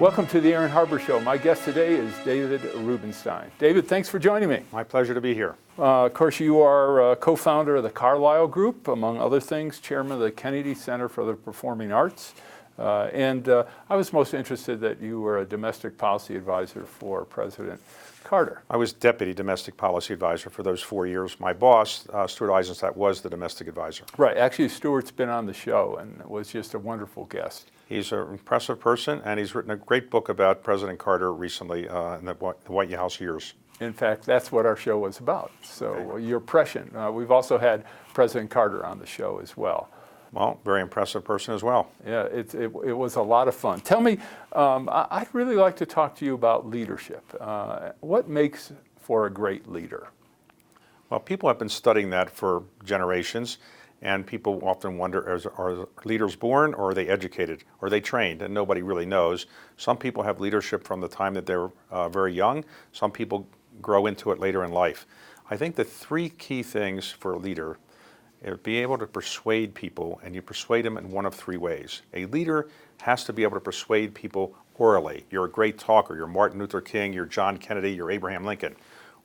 Welcome to the Aaron Harber Show. My guest today is David Rubenstein. David, thanks for joining me. My pleasure to be here. Of course, you are co-founder of the Carlyle Group, among other things, chairman of the Kennedy Center for the Performing Arts. And I was most interested that you were a domestic policy advisor for President Carter. I was deputy domestic policy advisor for those 4 years. My boss, Stuart Eisenstadt, was the domestic advisor. Right. Actually, Stuart's been on the show and was just a wonderful guest. He's an impressive person, and he's written a great book about President Carter recently in the White House years. In fact, that's what our show was about. So you're prescient. We've also had President Carter on the show as well. Well, very impressive person as well. Yeah, it was a lot of fun. Tell me, I'd really like to talk to you about leadership. What makes for a great leader? Well, people have been studying that for generations, and people often wonder, are leaders born, or are they educated, or are they trained? And nobody really knows. Some people have leadership from the time that they're very young. Some people grow into it later in life. I think the three key things for a leader: be able to persuade people, and you persuade them in one of three ways. A leader has to be able to persuade people orally. You're a great talker. You're Martin Luther King, you're John Kennedy, you're Abraham Lincoln.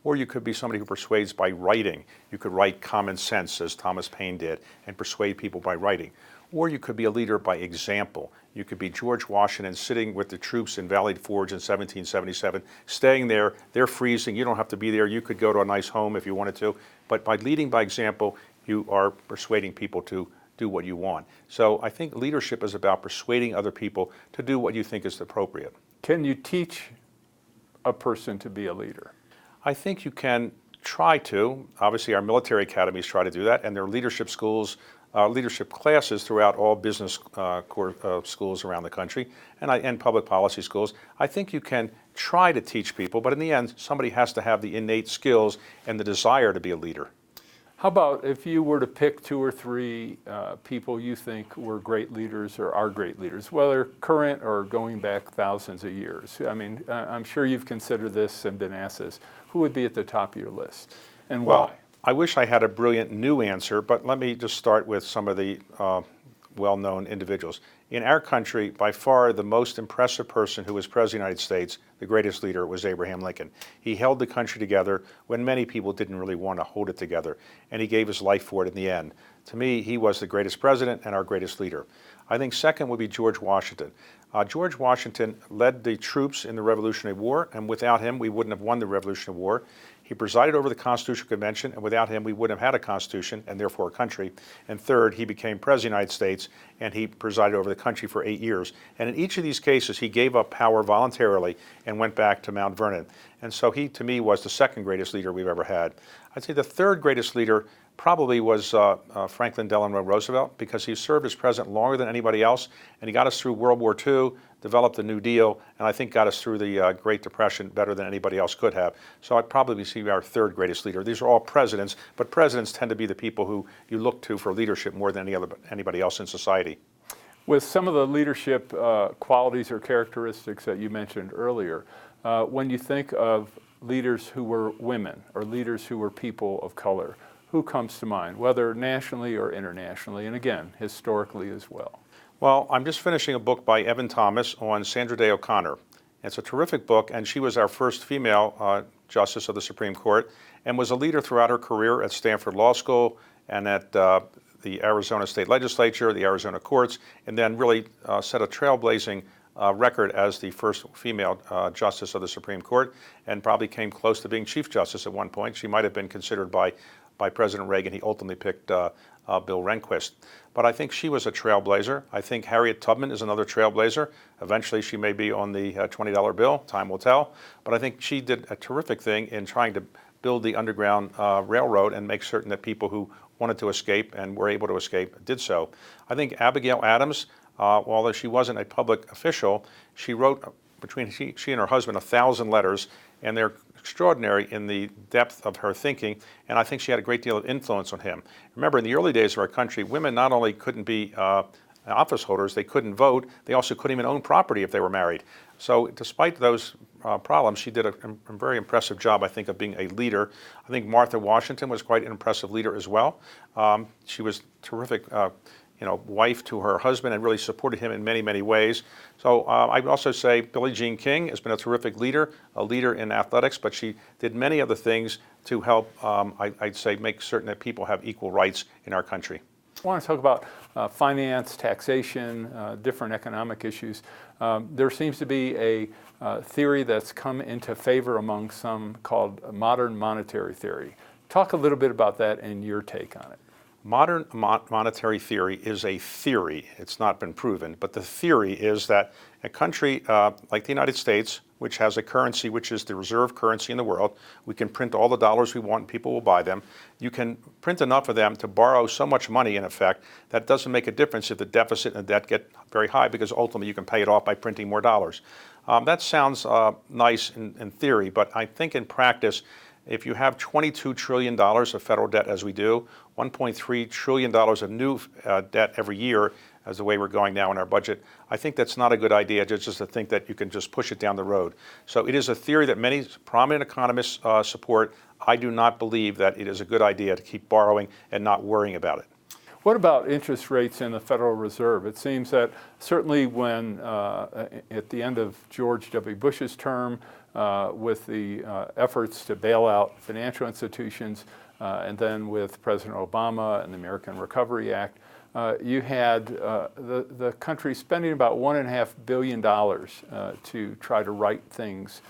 Or you could be somebody who persuades by writing. You could write common sense, as Thomas Paine did, and persuade people by writing. Or you could be a leader by example. You could be George Washington sitting with the troops in Valley Forge in 1777, staying there. They're freezing. You don't have to be there. You could go to a nice home if you wanted to. But by leading by example, you are persuading people to do what you want. So I think leadership is about persuading other people to do what you think is appropriate. Can you teach a person to be a leader? I think you can try to. Obviously, our military academies try to do that, and there are leadership schools, leadership classes throughout all business schools around the country, and public policy schools. I think you can try to teach people, but in the end, somebody has to have the innate skills and the desire to be a leader. How about if you were to pick two or three people you think were great leaders or are great leaders, whether current or going back thousands of years? I mean, I'm sure you've considered this and been asked this. Who would be at the top of your list, and why? Well, I wish I had a brilliant new answer, but let me just start with some of the well-known individuals. In our country, by far the most impressive person who was President of the United States, the greatest leader, was Abraham Lincoln. He held the country together when many people didn't really want to hold it together, and he gave his life for it in the end. To me, he was the greatest president and our greatest leader. I think second would be George Washington. George Washington led the troops in the Revolutionary War, and without him, we wouldn't have won the Revolutionary War. He presided over the Constitutional Convention, and without him, we wouldn't have had a constitution and therefore a country. And third, he became President of the United States, and he presided over the country for 8 years. And in each of these cases, he gave up power voluntarily and went back to Mount Vernon. And so he, to me, was the second greatest leader we've ever had. I'd say the third greatest leader probably was Franklin Delano Roosevelt, because he served as president longer than anybody else, and he got us through World War II, developed the New Deal, and I think got us through the Great Depression better than anybody else could have. So I'd probably see our third greatest leader. These are all presidents, but presidents tend to be the people who you look to for leadership more than anybody else in society. With some of the leadership qualities or characteristics that you mentioned earlier, when you think of leaders who were women or leaders who were people of color, who comes to mind, whether nationally or internationally, and again, historically as well? Well, I'm just finishing a book by Evan Thomas on Sandra Day O'Connor. It's a terrific book, and she was our first female Justice of the Supreme Court and was a leader throughout her career at Stanford Law School and at the Arizona State Legislature, the Arizona courts, and then really set a trailblazing record as the first female Justice of the Supreme Court, and probably came close to being Chief Justice at one point. She might have been considered by President Reagan. He ultimately picked Bill Rehnquist. But I think she was a trailblazer. I think Harriet Tubman is another trailblazer. Eventually she may be on the $20 bill, time will tell. But I think she did a terrific thing in trying to build the Underground Railroad and make certain that people who wanted to escape and were able to escape did so. I think Abigail Adams, although she wasn't a public official, she wrote, between she and her husband, 1,000 letters, and they're extraordinary in the depth of her thinking, and I think she had a great deal of influence on him. Remember, in the early days of our country, women not only couldn't be office holders, they couldn't vote, they also couldn't even own property if they were married. So despite those problems, she did a very impressive job, I think, of being a leader. I think Martha Washington was quite an impressive leader as well. She was terrific wife to her husband and really supported him in many, many ways. So I would also say Billie Jean King has been a terrific leader, a leader in athletics, but she did many other things to help, I'd say, make certain that people have equal rights in our country. I want to talk about finance, taxation, different economic issues. There seems to be a theory that's come into favor among some called modern monetary theory. Talk a little bit about that and your take on it. Modern monetary theory is a theory. It's not been proven, but the theory is that a country like the United States, which has a currency which is the reserve currency in the world, we can print all the dollars we want and people will buy them. You can print enough of them to borrow so much money, in effect, that it doesn't make a difference if the deficit and the debt get very high, because ultimately you can pay it off by printing more dollars. That sounds nice in theory, but I think in practice, if you have $22 trillion of federal debt, as we do, $1.3 trillion of new debt every year, as the way we're going now in our budget, I think that's not a good idea, just to think that you can just push it down the road. So it is a theory that many prominent economists support. I do not believe that it is a good idea to keep borrowing and not worrying about it. What about interest rates in the Federal Reserve? It seems that certainly when, at the end of George W. Bush's term, with the efforts to bail out financial institutions, and then with President Obama and the American Recovery Act, you had the country spending about $1.5 billion to try to right things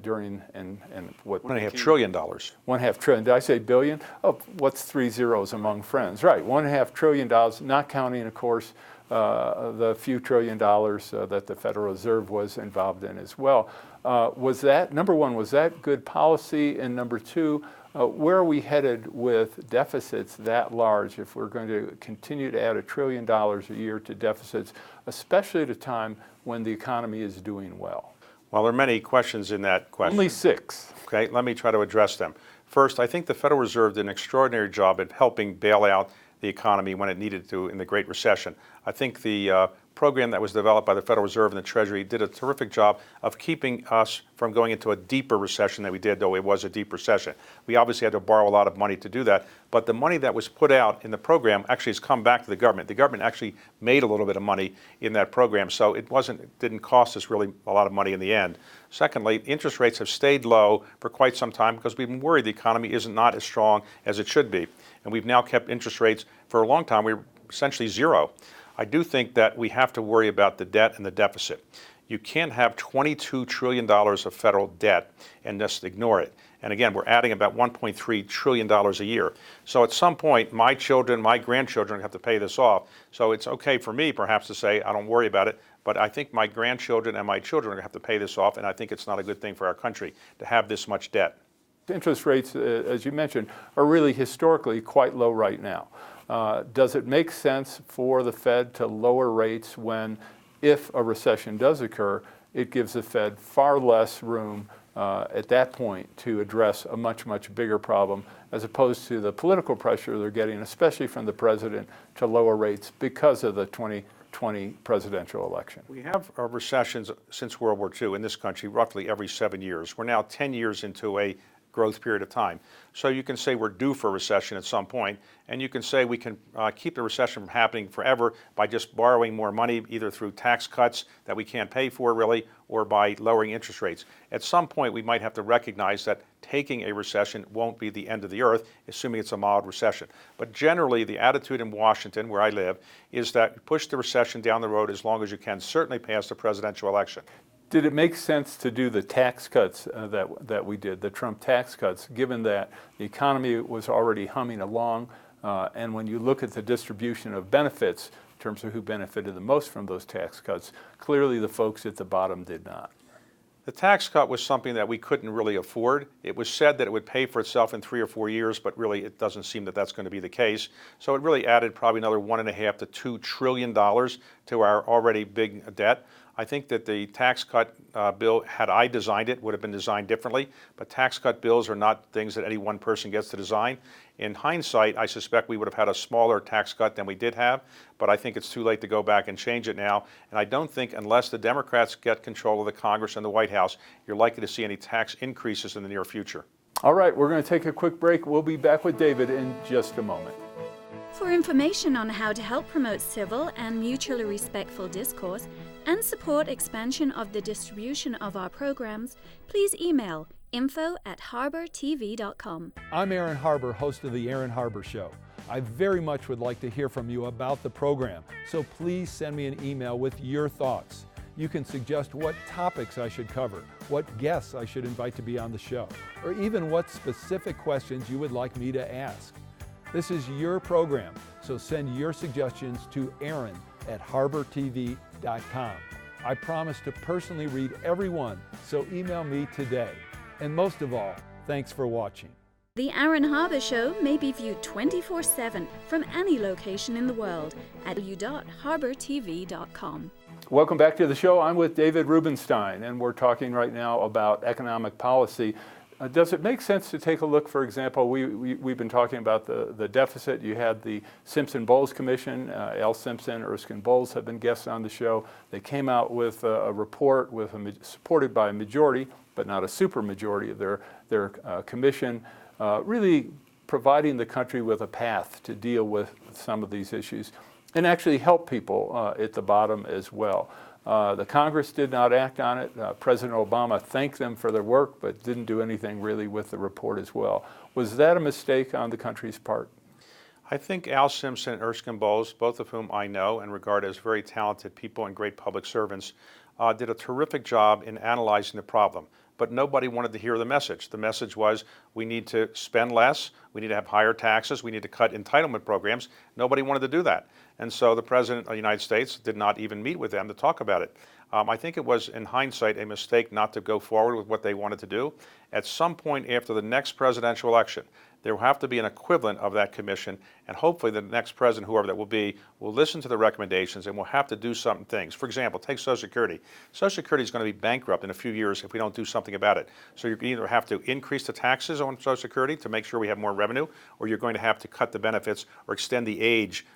during and what $1.5 trillion. $1.5 trillion. Did I say billion? Oh, what's 3 zeros among friends? Right, $1.5 trillion, not counting, of course, the few $1 trillion that the Federal Reserve was involved in as well. Was that, number one, was that good policy? And number two, where are we headed with deficits that large if we're going to continue to add $1 trillion a year to deficits, especially at a time when the economy is doing well? Well, there are many questions in that question. Only 6. Okay, let me try to address them. First, I think the Federal Reserve did an extraordinary job at helping bail out the economy when it needed to in the Great Recession. I think the program that was developed by the Federal Reserve and the Treasury did a terrific job of keeping us from going into a deeper recession than we did, though it was a deep recession. We obviously had to borrow a lot of money to do that, but the money that was put out in the program actually has come back to the government. The government actually made a little bit of money in that program, so it didn't cost us really a lot of money in the end. Secondly, interest rates have stayed low for quite some time because we've been worried the economy is not as strong as it should be. And we've now kept interest rates for a long time. We're essentially zero. I do think that we have to worry about the debt and the deficit. You can't have $22 trillion of federal debt and just ignore it. And again, we're adding about $1.3 trillion a year. So at some point, my children, my grandchildren have to pay this off. So it's okay for me perhaps to say, I don't worry about it, but I think my grandchildren and my children are going to have to pay this off, and I think it's not a good thing for our country to have this much debt. Interest rates, as you mentioned, are really historically quite low right now. Does it make sense for the Fed to lower rates when, if a recession does occur, it gives the Fed far less room at that point to address a much, much bigger problem, as opposed to the political pressure they're getting, especially from the president, to lower rates because of the 2020 presidential election? We have recessions since World War II in this country roughly every 7 years. We're now 10 years into a growth period of time. So you can say we're due for a recession at some point, and you can say we can keep the recession from happening forever by just borrowing more money, either through tax cuts that we can't pay for really, or by lowering interest rates. At some point we might have to recognize that taking a recession won't be the end of the earth, assuming it's a mild recession. But generally the attitude in Washington, where I live, is that push the recession down the road as long as you can, certainly past the presidential election. Did it make sense to do the tax cuts that we did, the Trump tax cuts, given that the economy was already humming along, and when you look at the distribution of benefits in terms of who benefited the most from those tax cuts, clearly the folks at the bottom did not? The tax cut was something that we couldn't really afford. It was said that it would pay for itself in 3 or 4 years, but really it doesn't seem that that's going to be the case. So it really added probably another $1.5 to $2 trillion to our already big debt. I think that the tax cut bill, had I designed it, would have been designed differently, but tax cut bills are not things that any one person gets to design. In hindsight, I suspect we would have had a smaller tax cut than we did have, but I think it's too late to go back and change it now. And I don't think, unless the Democrats get control of the Congress and the White House, you're likely to see any tax increases in the near future. All right, we're going to take a quick break. We'll be back with David in just a moment. For information on how to help promote civil and mutually respectful discourse and support expansion of the distribution of our programs, please email info@harbertv.com. I'm Aaron Harber, host of The Aaron Harber Show. I very much would like to hear from you about the program, so please send me an email with your thoughts. You can suggest what topics I should cover, what guests I should invite to be on the show, or even what specific questions you would like me to ask. This is your program, so send your suggestions to aaron@harbertv.com. I promise to personally read every one, so email me today. And most of all, thanks for watching. The Aaron Harber Show may be viewed 24/7 from any location in the world at w.harbertv.com. Welcome back to the show. I'm with David Rubenstein, and we're talking right now about economic policy. Does it make sense to take a look, for example, we've been talking about the deficit. You had the Simpson-Bowles Commission. Al Simpson, Erskine Bowles have been guests on the show. They came out with a report supported by a majority, but not a supermajority of their commission, really providing the country with a path to deal with some of these issues and actually help people at the bottom as well. The Congress did not act on it. President Obama thanked them for their work, but didn't do anything really with the report as well. Was that a mistake on the country's part? I think Al Simpson and Erskine Bowles, both of whom I know and regard as very talented people and great public servants, did a terrific job in analyzing the problem. But nobody wanted to hear the message. The message was we need to spend less, we need to have higher taxes, we need to cut entitlement programs. Nobody wanted to do that. And so the President of the United States did not even meet with them to talk about it. I think it was, in hindsight, a mistake not to go forward with what they wanted to do. At some point after the next presidential election, there will have to be an equivalent of that commission, and hopefully the next president, whoever that will be, will listen to the recommendations and will have to do some things. For example, take Social Security. Social Security is going to be bankrupt in a few years if we don't do something about it. So you're going to either have to increase the taxes on Social Security to make sure we have more revenue, or you're going to have to cut the benefits or extend the age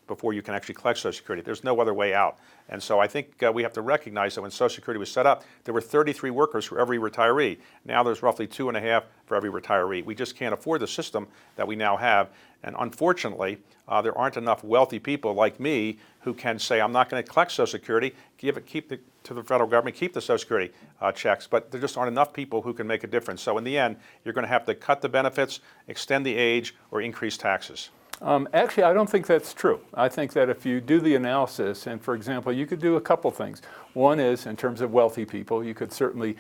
before you can actually collect Social Security. There's no other way out. And so I think we have to recognize that when Social Security was set up, there were 33 workers for every retiree. Now there's roughly 2.5 for every retiree. We just can't afford the system that we now have. And unfortunately, there aren't enough wealthy people like me who can say, I'm not going to collect Social Security, keep it to the federal government, keep the Social Security checks. But there just aren't enough people who can make a difference. So in the end, you're going to have to cut the benefits, extend the age, or increase taxes. Actually, I don't think that's true. I think that if you do the analysis, and for example, you could do a couple things. One is, in terms of wealthy people, you could certainly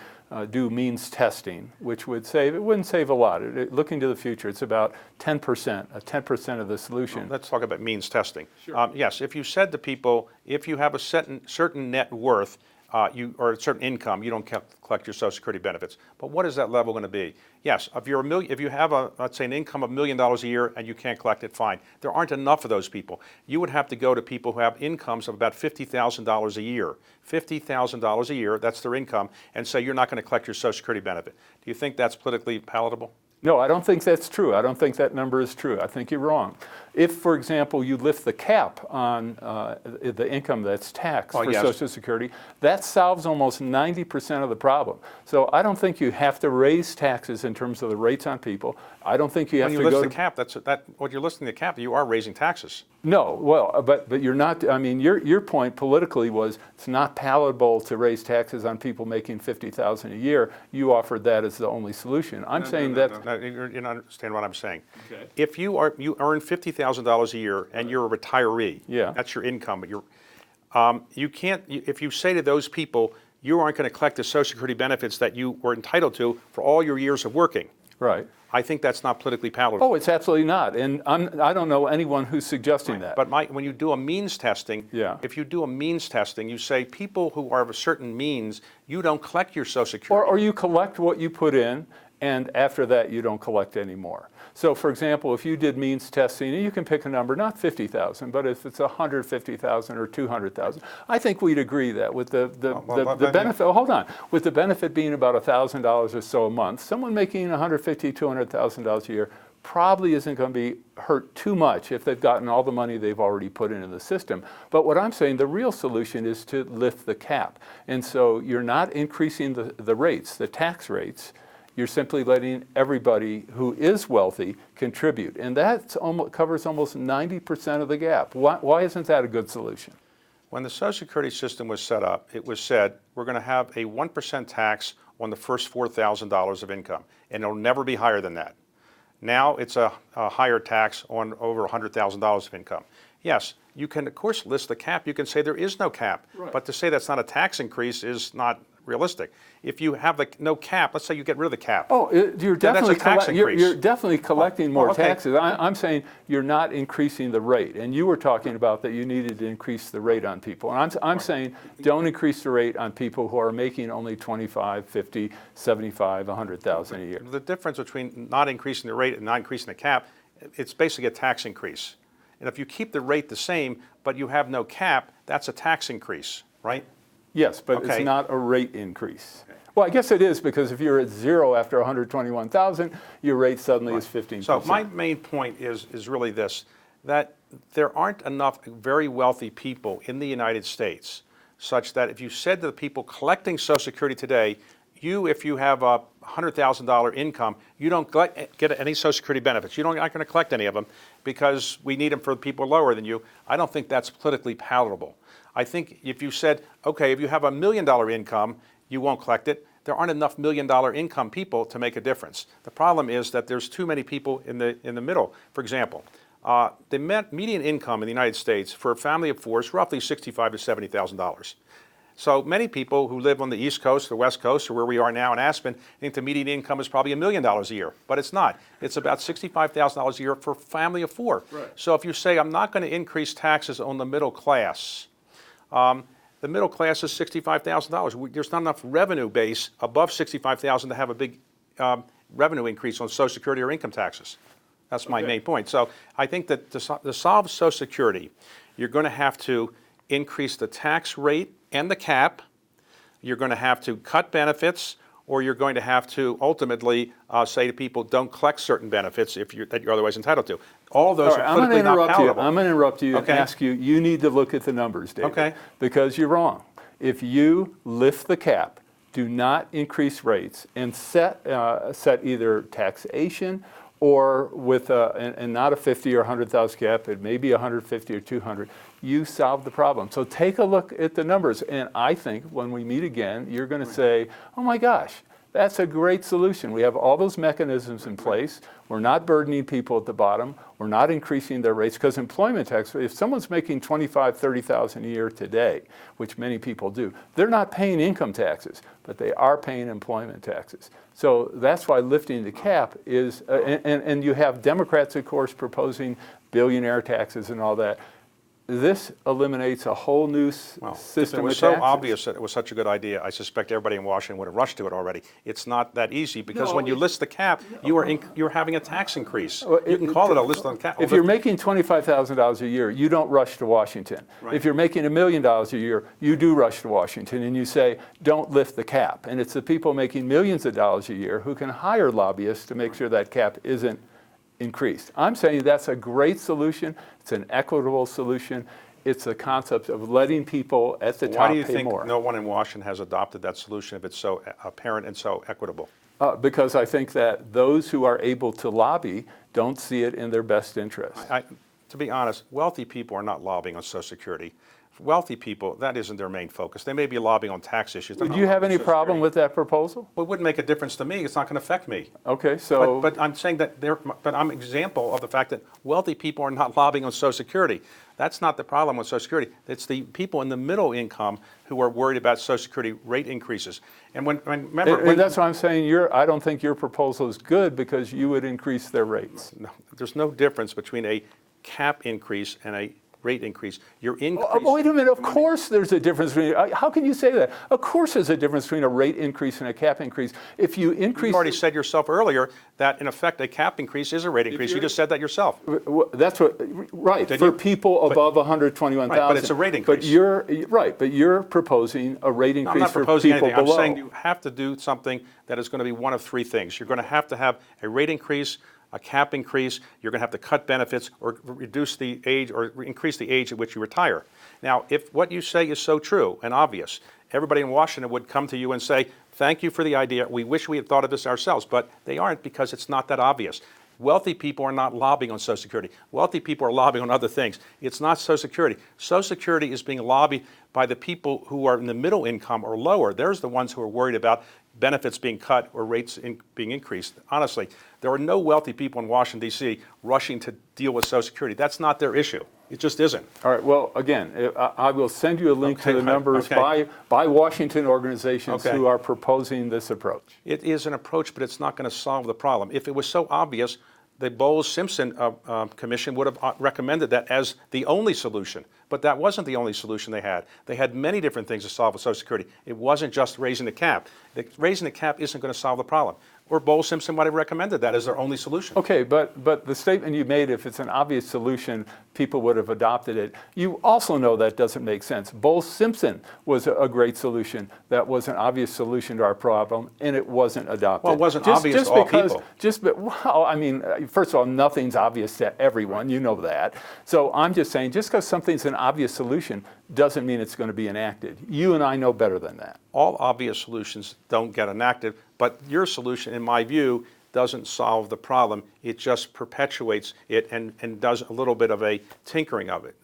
do means testing, which would save, it wouldn't save a lot. Looking to the future, it's about 10%, 10% of the solution. Let's talk about means testing. Sure. Yes, if you said to people, if you have a certain net worth, or a certain income, you don't collect your Social Security benefits. But what is that level going to be? Yes, if you have let's say an income of $1 million a year and you can't collect it, fine. There aren't enough of those people. You would have to go to people who have incomes of about $50,000 a year. $50,000 a year, that's their income, and say you're not going to collect your Social Security benefit. Do you think that's politically palatable? No, I don't think that's true. I don't think that number is true. I think you're wrong. If, for example, you lift the cap on the income that's taxed for yes. Social Security, that solves almost 90% of the problem. So I don't think you have to raise taxes in terms of the rates on people. I don't think you have when to you go lift to the cap, what you're listing the cap, you are raising taxes. No, well, but you're not. I mean, your point politically was it's not palatable to raise taxes on people making $50,000 a year. You offered that as the only solution. I'm saying that you don't understand what I'm saying. Okay. If you earn $50,000 a year and you're a retiree, yeah. That's your income. But you can't. If you say to those people, you aren't going to collect the Social Security benefits that you were entitled to for all your years of working. Right. I think that's not politically palatable. Oh, it's absolutely not. And I don't know anyone who's suggesting that. But when you do a means testing, yeah. If you do a means testing, you say people who are of a certain means, you don't collect your Social Security. Or you collect what you put in, and after that you don't collect anymore. So for example, if you did means testing, and you can pick a number, not 50,000, but if it's 150,000 or 200,000, I think we'd agree that with the benefit, hold on, with the benefit being about $1,000 or so a month, someone making $150,000, $200,000 a year probably isn't going to be hurt too much if they've gotten all the money they've already put into the system. But what I'm saying, the real solution is to lift the cap. And so you're not increasing the rates, the tax rates. You're simply letting everybody who is wealthy contribute. And that covers almost 90% of the gap. Why isn't that a good solution? When the Social Security system was set up, it was said we're going to have a 1% tax on the first $4,000 of income, and it'll never be higher than that. Now it's a higher tax on over $100,000 of income. Yes, you can, of course, list the cap. You can say there is no cap. Right. But to say that's not a tax increase is not realistic. If you have no cap, let's say you get rid of the cap. Oh, you're definitely, tax increase. you're definitely collecting more okay. taxes. I'm saying you're not increasing the rate. And you were talking about that you needed to increase the rate on people. And I'm saying don't increase the rate on people who are making only 25, 50, 75, 100,000 a year. The difference between not increasing the rate and not increasing the cap, it's basically a tax increase. And if you keep the rate the same, but you have no cap, that's a tax increase, right? Yes, but Okay. it's not a rate increase. Well, I guess it is, because if you're at zero after 121,000, your rate suddenly is 15%. So my main point is really this, that there aren't enough very wealthy people in the United States such that if you said to the people collecting Social Security today, if you have a $100,000 income, you don't get any Social Security benefits. You're not going to collect any of them because we need them for people lower than you. I don't think that's politically palatable. I think if you said, okay, if you have $1 million income, you won't collect it. There aren't enough $1 million income people to make a difference. The problem is that there's too many people in the middle. For example, the median income in the United States for a family of four is roughly $65,000 to $70,000. So many people who live on the East Coast, the West Coast, or where we are now in Aspen, think the median income is probably $1 million a year, but it's not. It's about $65,000 a year for a family of four. Right. So if you say, I'm not going to increase taxes on the middle class, the middle class is $65,000. There's not enough revenue base above $65,000 to have a big revenue increase on Social Security or income taxes. That's my main point. So I think that to solve Social Security, you're going to have to increase the tax rate and the cap. You're going to have to cut benefits, or you're going to have to ultimately say to people, don't collect certain benefits that you're otherwise entitled to. All those are politically not palatable. I'm going to interrupt you and Okay. ask you, you need to look at the numbers, David. Okay. Because you're wrong. If you lift the cap, do not increase rates, and set either taxation or with and not a 50 or 100,000 cap, it may be 150 or 200, you solve the problem. So take a look at the numbers, and I think when we meet again, you're going to say, oh my gosh, that's a great solution. We have all those mechanisms in place. We're not burdening people at the bottom. We're not increasing their rates, because employment tax, if someone's making $25,000, $30,000 a year today, which many people do, they're not paying income taxes, but they are paying employment taxes. So that's why lifting the cap is, and you have Democrats, of course, proposing billionaire taxes and all that. This eliminates a whole new system of taxes. If it was so obvious that it was such a good idea, I suspect everybody in Washington would have rushed to it already. It's not that easy, because when you list the cap, you're having a tax increase. You can call it a list on cap. If you're making $25,000 a year, you don't rush to Washington. Right. If you're making $1 million a year, you do rush to Washington, and you say, don't lift the cap. And it's the people making millions of dollars a year who can hire lobbyists to make sure that cap isn't increased. I'm saying that's a great solution. It's an equitable solution. It's the concept of letting people at the top pay more. Why do you think no one in Washington has adopted that solution if it's so apparent and so equitable? Because I think that those who are able to lobby don't see it in their best interest. To be honest, wealthy people are not lobbying on Social Security. Wealthy people, that isn't their main focus. They may be lobbying on tax issues. Do you have any problem with that proposal? Well, it wouldn't make a difference to me. It's not going to affect me. Okay, so... But I'm saying that I'm an example of the fact that wealthy people are not lobbying on Social Security. That's not the problem with Social Security. It's the people in the middle income who are worried about Social Security rate increases. And remember, that's why I'm saying I don't think your proposal is good, because you would increase their rates. No, there's no difference between a cap increase and a rate increase. You're increasing. Wait a minute, of course there's a difference between, how can you say that? Of course there's a difference between a rate increase and a cap increase. If you increase... You already said yourself earlier that in effect a cap increase is a rate increase. You just said that yourself. That's what, right, for people above 121,000. Right, but it's a rate increase. But you're proposing a rate increase I'm not for proposing people anything. below. I'm saying you have to do something that is going to be one of three things. You're going to have a rate increase, a cap increase, you're going to have to cut benefits or reduce the age or increase the age at which you retire. Now, if what you say is so true and obvious, everybody in Washington would come to you and say, thank you for the idea. We wish we had thought of this ourselves, but they aren't because it's not that obvious. Wealthy people are not lobbying on Social Security. Wealthy people are lobbying on other things. It's not Social Security. Social Security is being lobbied by the people who are in the middle income or lower. There's the ones who are worried about benefits being cut or rates being increased. Honestly, there are no wealthy people in Washington, D.C. rushing to deal with Social Security. That's not their issue. It just isn't. All right, well, again, I will send you a link to the numbers by Washington organizations who are proposing this approach. It is an approach, but it's not going to solve the problem. If it was so obvious, the Bowles-Simpson Commission would have recommended that as the only solution. But that wasn't the only solution they had. They had many different things to solve with Social Security. It wasn't just raising the cap. Raising the cap isn't going to solve the problem. Or Bowles-Simpson might have recommended that as their only solution. Okay, but the statement you made, if it's an obvious solution, people would have adopted it. You also know that doesn't make sense. Bowles-Simpson was a great solution. That was an obvious solution to our problem, and it wasn't adopted. Well, it wasn't obvious to all people. Well, I mean, first of all, nothing's obvious to everyone. You know that. So I'm just saying, just because something's an obvious solution doesn't mean it's going to be enacted. You and I know better than that. All obvious solutions don't get enacted, but your solution, in my view, doesn't solve the problem. It just perpetuates it and does a little bit of a tinkering of it.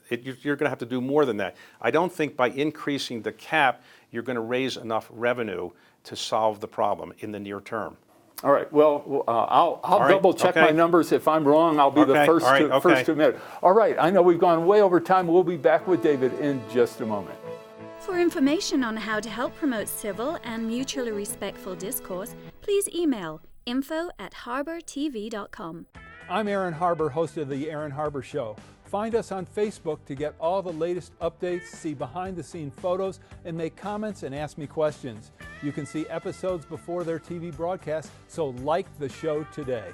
You're going to have to do more than that. I don't think by increasing the cap, you're going to raise enough revenue to solve the problem in the near term. All right. Well, I'll double check my numbers. If I'm wrong, I'll be the first to admit it. All right. I know we've gone way over time. We'll be back with David in just a moment. For information on how to help promote civil and mutually respectful discourse, please email info@harbertv.com. I'm Aaron Harber, host of The Aaron Harber Show. Find us on Facebook to get all the latest updates, see behind-the-scene photos, and make comments and ask me questions. You can see episodes before their TV broadcast, so like the show today.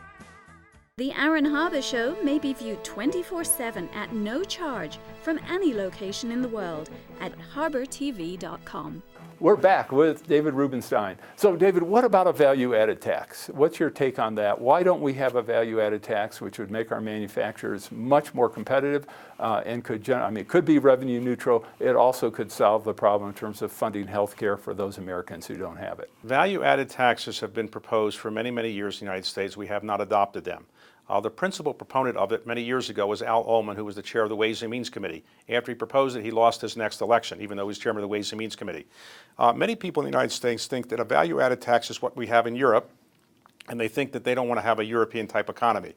The Aaron Harber Show may be viewed 24/7 at no charge from any location in the world at harbertv.com. We're back with David Rubenstein. So, David, what about a value-added tax? What's your take on that? Why don't we have a value-added tax which would make our manufacturers much more competitive and it could be revenue neutral. It also could solve the problem in terms of funding health care for those Americans who don't have it. Value-added taxes have been proposed for many, many years in the United States. We have not adopted them. The principal proponent of it many years ago was Al Ullman, who was the chair of the Ways and Means Committee. After he proposed it, he lost his next election, even though he was chairman of the Ways and Means Committee. Many people in the United States think that a value-added tax is what we have in Europe, and they think that they don't want to have a European-type economy.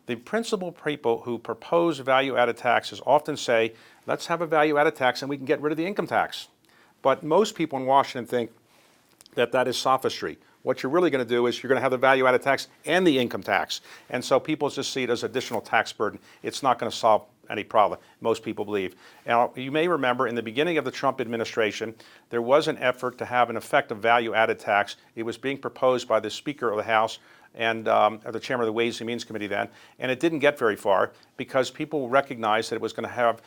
The principal people who propose value-added taxes often say, let's have a value-added tax and we can get rid of the income tax. But most people in Washington think that that is sophistry. What you're really going to do is you're going to have the value-added tax and the income tax. And so people just see it as additional tax burden. It's not going to solve any problem, most people believe. Now, you may remember in the beginning of the Trump administration, there was an effort to have an effective value-added tax. It was being proposed by the Speaker of the House and the chairman of the Ways and Means Committee then, and it didn't get very far because people recognized that it was going to have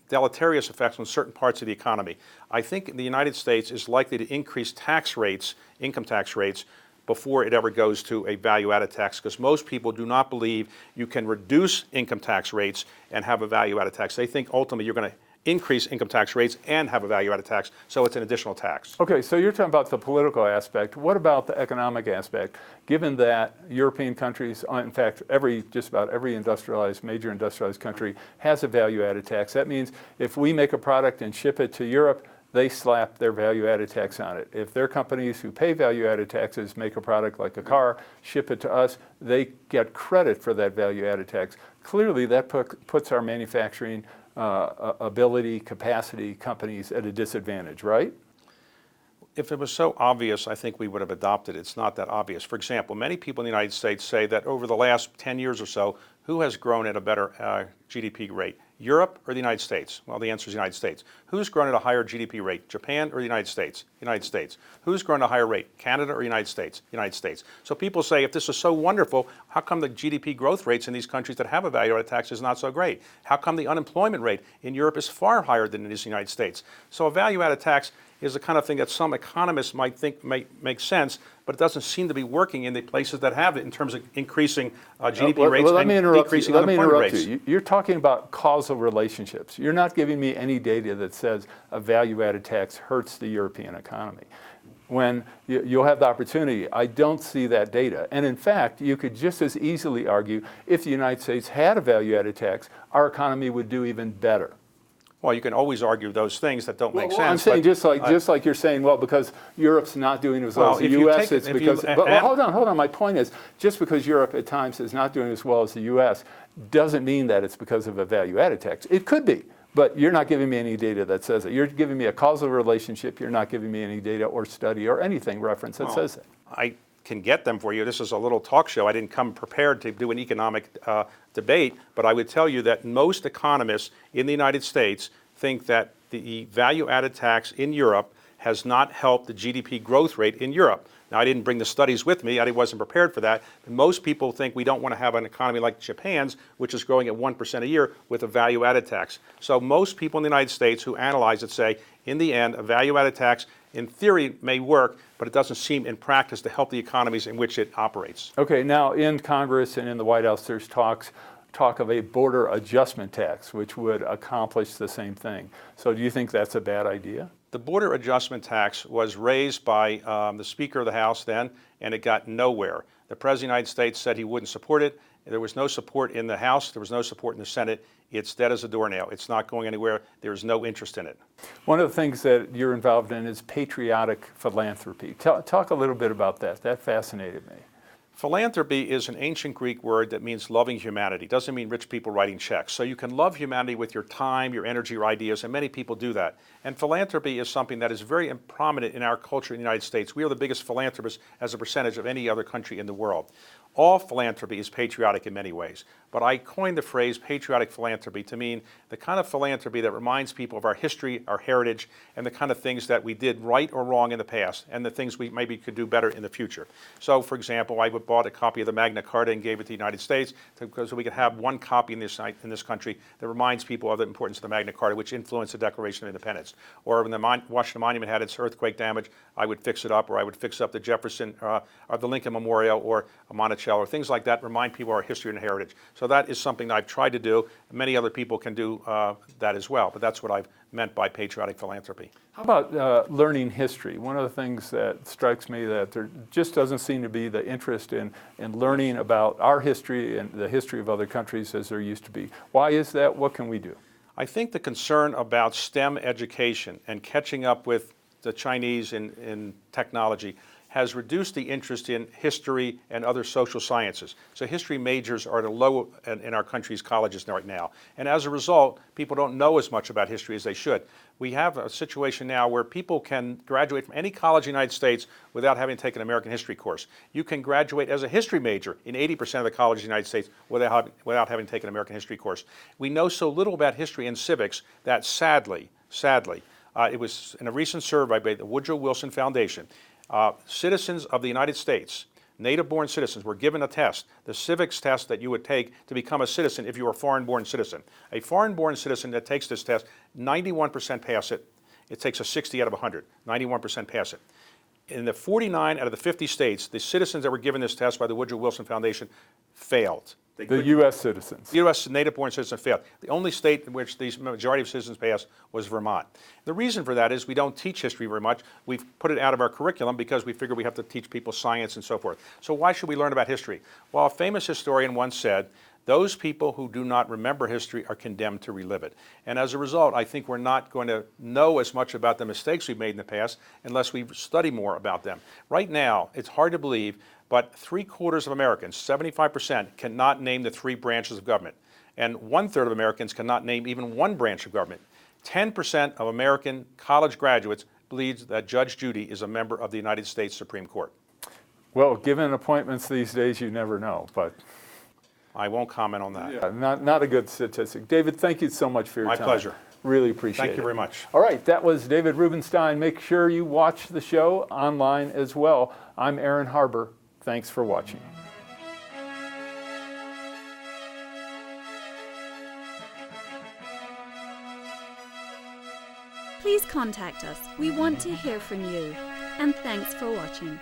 deleterious effects on certain parts of the economy. I think the United States is likely to increase tax rates, income tax rates, before it ever goes to a value-added tax, because most people do not believe you can reduce income tax rates and have a value-added tax. They think ultimately you're going to increase income tax rates and have a value-added tax, so it's an additional tax. Okay, so you're talking about the political aspect. What about the economic aspect? Given that European countries, in fact, just about every major industrialized country has a value-added tax. That means if we make a product and ship it to Europe, they slap their value-added tax on it. If their companies who pay value-added taxes make a product like a car, ship it to us, they get credit for that value-added tax. Clearly, that puts our manufacturing ability, capacity companies at a disadvantage, right? If it was so obvious, I think we would have adopted it. It's not that obvious. For example, many people in the United States say that over the last 10 years or so, who has grown at a better GDP rate? Europe or the United States? Well, the answer is the United States. Who's grown at a higher GDP rate? Japan or the United States? United States. Who's grown at a higher rate? Canada or United States? United States. So people say, if this is so wonderful, how come the GDP growth rates in these countries that have a value-added tax is not so great? How come the unemployment rate in Europe is far higher than it is in the United States? So a value-added tax is the kind of thing that some economists might think make sense, but it doesn't seem to be working in the places that have it in terms of increasing GDP rates and decreasing unemployment rates. You're talking about causal relationships. You're not giving me any data that says a value-added tax hurts the European economy. When you'll have the opportunity, I don't see that data. And in fact, you could just as easily argue if the United States had a value-added tax, our economy would do even better. Well, you can always argue those things that don't make sense. I'm saying just like you're saying, well, because Europe's not doing as well as the U.S., it's because. But hold on. My point is, just because Europe at times is not doing as well as the U.S. doesn't mean that it's because of a value-added tax. It could be, but you're not giving me any data that says it. You're giving me a causal relationship. You're not giving me any data or study or anything reference that says that. I can get them for you. This is a little talk show. I didn't come prepared to do an economic debate, but I would tell you that most economists in the United States think that the value-added tax in Europe has not helped the GDP growth rate in Europe. Now, I didn't bring the studies with me. I wasn't prepared for that. Most people think we don't want to have an economy like Japan's, which is growing at 1% a year with a value-added tax. So most people in the United States who analyze it say, in the end, a value-added tax in theory may work, but it doesn't seem in practice to help the economies in which it operates. Okay, now in Congress and in the White House, there's talk of a border adjustment tax, which would accomplish the same thing. So do you think that's a bad idea? The border adjustment tax was raised by the Speaker of the House then, and it got nowhere. The President of the United States said he wouldn't support it. There was no support in the House. There was no support in the Senate. It's dead as a doornail. It's not going anywhere. There's no interest in it. One of the things that you're involved in is patriotic philanthropy. Talk a little bit about that. That fascinated me. Philanthropy is an ancient Greek word that means loving humanity. It doesn't mean rich people writing checks. So you can love humanity with your time, your energy, your ideas, and many people do that. And philanthropy is something that is very prominent in our culture in the United States. We are the biggest philanthropists as a percentage of any other country in the world. All philanthropy is patriotic in many ways, but I coined the phrase patriotic philanthropy to mean the kind of philanthropy that reminds people of our history, our heritage, and the kind of things that we did right or wrong in the past, and the things we maybe could do better in the future. So, for example, I bought a copy of the Magna Carta and gave it to the United States because we could have one copy in this country that reminds people of the importance of the Magna Carta, which influenced the Declaration of Independence. Or when the Washington Monument had its earthquake damage, I would fix it up, or I would fix up the Jefferson or the Lincoln Memorial or a Monticello, or things like that, remind people of our history and heritage. So that is something that I've tried to do. Many other people can do that as well, but that's what I've meant by patriotic philanthropy. How about learning history? One of the things that strikes me that there just doesn't seem to be the interest in learning about our history and the history of other countries as there used to be. Why is that? What can we do? I think the concern about STEM education and catching up with the Chinese in technology has reduced the interest in history and other social sciences. So history majors are at a low in our country's colleges right now. And as a result, people don't know as much about history as they should. We have a situation now where people can graduate from any college in the United States without having taken an American history course. You can graduate as a history major in 80% of the colleges in the United States without having taken an American history course. We know so little about history and civics that sadly, it was in a recent survey by the Woodrow Wilson Foundation, citizens of the United States, native-born citizens, were given a test, the civics test that you would take to become a citizen if you were a foreign-born citizen. A foreign-born citizen that takes this test, 91% pass it. It takes a 60 out of 100. 91% pass it. In the 49 out of the 50 states, the citizens that were given this test by the Woodrow Wilson Foundation failed. The U.S. citizens. The U.S. native-born citizens failed. The only state in which the majority of citizens passed was Vermont. The reason for that is we don't teach history very much. We've put it out of our curriculum because we figure we have to teach people science and so forth. So why should we learn about history? Well, a famous historian once said, those people who do not remember history are condemned to relive it. And as a result, I think we're not going to know as much about the mistakes we've made in the past unless we study more about them. Right now, it's hard to believe, but 3/4 of Americans, 75%, cannot name the 3 branches of government. And 1/3 of Americans cannot name even one branch of government. 10% of American college graduates believe that Judge Judy is a member of the United States Supreme Court. Well, given appointments these days, you never know, but I won't comment on that. yeah, not a good statistic. David, thank you so much for your time. My pleasure. Really appreciate it. Thank you very much. All right, that was David Rubenstein. Make sure you watch the show online as well. I'm Aaron Harber. Thanks for watching. please contact us. We want to hear from you. And thanks for watching.